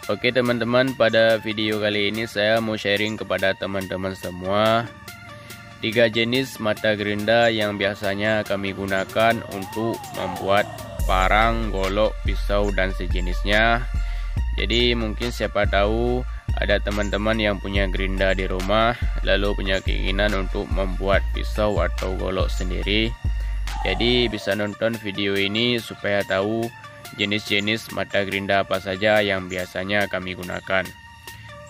Oke teman-teman, pada video kali ini saya mau sharing kepada teman-teman semua 3 jenis mata gerinda yang biasanya kami gunakan untuk membuat parang, golok, pisau dan sejenisnya. Jadi mungkin siapa tahu ada teman-teman yang punya gerinda di rumah lalu punya keinginan untuk membuat pisau atau golok sendiri. Jadi bisa nonton video ini supaya tahu jenis-jenis mata gerinda apa saja yang biasanya kami gunakan.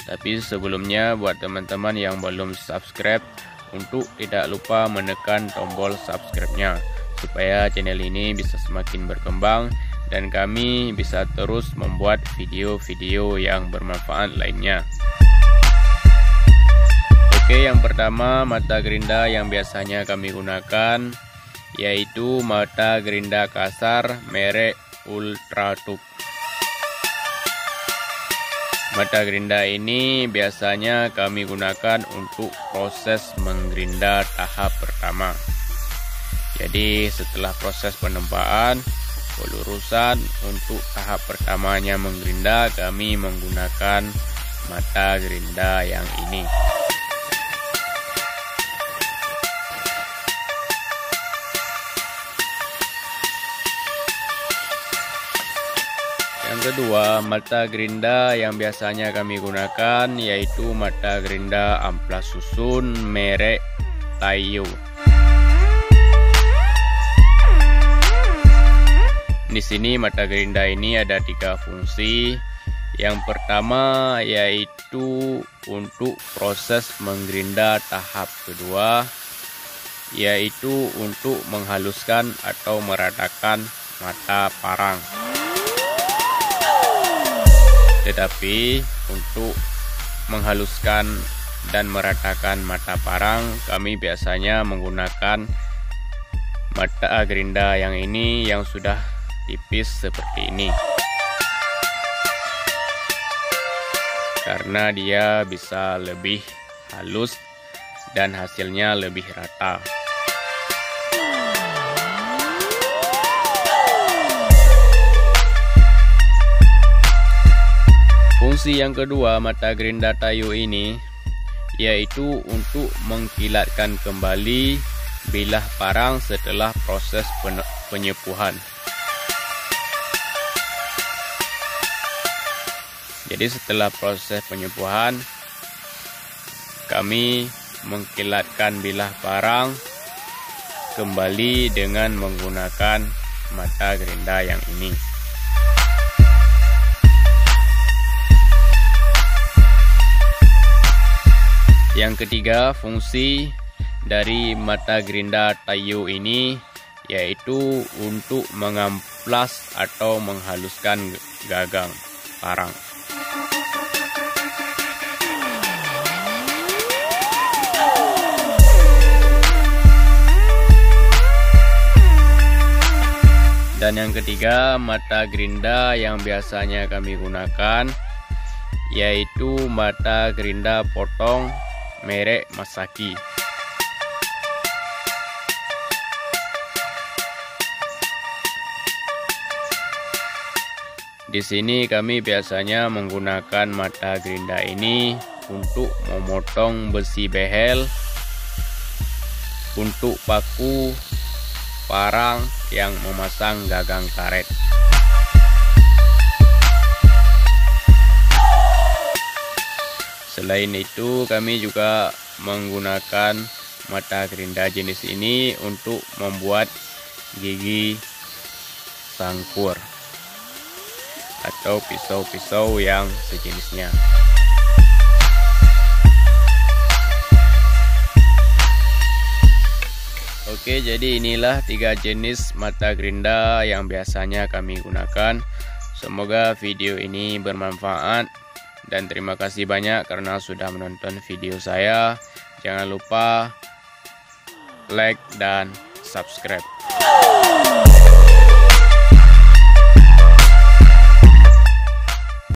Tapi sebelumnya buat teman-teman yang belum subscribe, untuk tidak lupa menekan tombol subscribe-nya supaya channel ini bisa semakin berkembang dan kami bisa terus membuat video-video yang bermanfaat lainnya. Oke, yang pertama mata gerinda yang biasanya kami gunakan yaitu mata gerinda kasar merek Ultratube. Mata gerinda ini biasanya kami gunakan untuk proses menggerinda tahap pertama. Jadi setelah proses penempaan, pelurusan untuk tahap pertamanya menggerinda, kami menggunakan mata gerinda yang ini. Yang kedua, mata gerinda yang biasanya kami gunakan yaitu mata gerinda amplas susun merek Taiyo. Di sini mata gerinda ini ada 3 fungsi. Yang pertama yaitu untuk proses menggerinda tahap kedua, yaitu untuk menghaluskan atau meratakan mata parang. Tetapi untuk menghaluskan dan meratakan mata parang, kami biasanya menggunakan mata gerinda yang ini yang sudah tipis seperti ini, karena dia bisa lebih halus dan hasilnya lebih rata. Fungsi yang kedua mata gerinda Taiyo ini yaitu untuk mengkilatkan kembali bilah parang setelah proses penyepuhan. Jadi setelah proses penyepuhan, kami mengkilatkan bilah parang kembali dengan menggunakan mata gerinda yang ini. Yang ketiga, fungsi dari mata gerinda Taiyo ini yaitu untuk mengamplas atau menghaluskan gagang parang. Dan yang ketiga, mata gerinda yang biasanya kami gunakan yaitu mata gerinda potong merek Masaki. Di sini kami biasanya menggunakan mata gerinda ini untuk memotong besi behel, untuk paku parang yang memasang gagang karet. Selain itu, kami juga menggunakan mata gerinda jenis ini untuk membuat gigi sangkur atau pisau-pisau yang sejenisnya. Oke, jadi inilah 3 jenis mata gerinda yang biasanya kami gunakan. Semoga video ini bermanfaat. Dan terima kasih banyak karena sudah menonton video saya. Jangan lupa like dan subscribe.